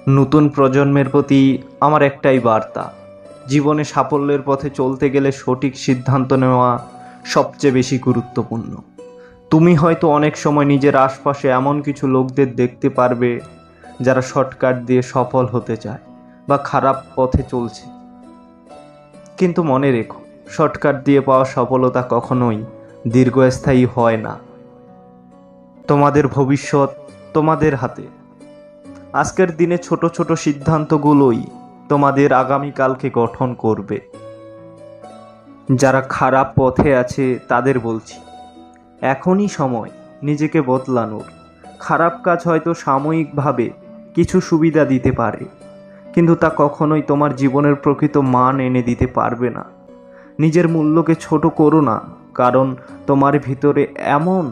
নতুন প্রজন্মের প্রতি আমার একটাই বার্তা, জীবনে সাফল্যের পথে চলতে গেলে সঠিক সিদ্ধান্ত নেওয়া সবচেয়ে বেশি গুরুত্বপূর্ণ। তুমি হয়তো অনেক সময় নিজের আশপাশে এমন কিছু লোকদের দেখতে পারবে যারা শর্টকাট দিয়ে সফল হতে চায় বা খারাপ পথে চলছে। কিন্তু মনে রেখো, শর্টকাট দিয়ে পাওয়া সফলতা কখনোই দীর্ঘস্থায়ী হয় না। তোমাদের ভবিষ্যৎ তোমাদের হাতে। আজকের দিনে ছোট ছোট সিদ্ধান্তগুলোই তোমাদের আগামীকালকে গঠন করবে। যারা খারাপ পথে আছে তাদের বলছি, এখনই সময় নিজেকে বদলানোর। খারাপ কাজ হয়তো সাময়িকভাবে কিছু সুবিধা দিতে পারে, কিন্তু তা কখনোই তোমার জীবনের প্রকৃত মান এনে দিতে পারবে না। নিজের মূল্যকে ছোট করো না, কারণ তোমার ভিতরে এমন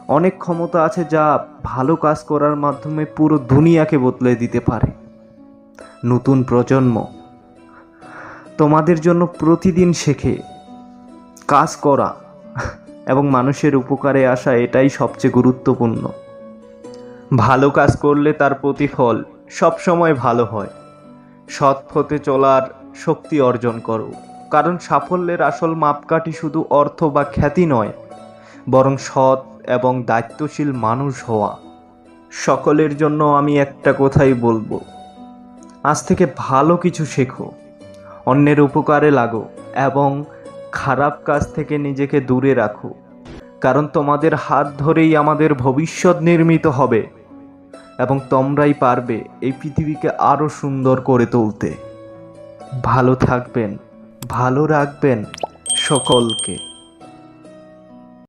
অনেক ক্ষমতা আছে যা ভালো কাজ করার মাধ্যমে পুরো দুনিয়াকে বদলে দিতে পারে। নতুন প্রজন্ম, তোমাদের জন্য প্রতিদিন শেখে কাজ করা এবং মানুষের উপকারে আসা, এটাই সবচেয়ে গুরুত্বপূর্ণ। ভালো কাজ করলে তার প্রতিফল সবসময় ভালো হয়। সৎ পথে চলার শক্তি অর্জন করো, কারণ সাফল্যের আসল মাপকাঠি শুধু অর্থ বা খ্যাতি নয়, বরং সৎ এবং দায়িত্বশীল মানুষ হওয়া। সকলের জন্য আমি একটা কথাই বলবো, আজ থেকে ভালো কিছু শেখো, অন্যের উপকারে লাগো এবং খারাপ কাজ থেকে নিজেকে দূরে রাখো, কারণ তোমাদের হাত ধরেই আমাদের ভবিষ্যৎ নির্মিত হবে এবং তোমরাই পারবে এই পৃথিবীকে আরও সুন্দর করে তুলতে। ভালো থাকবেন, ভালো রাখবেন সকলকে।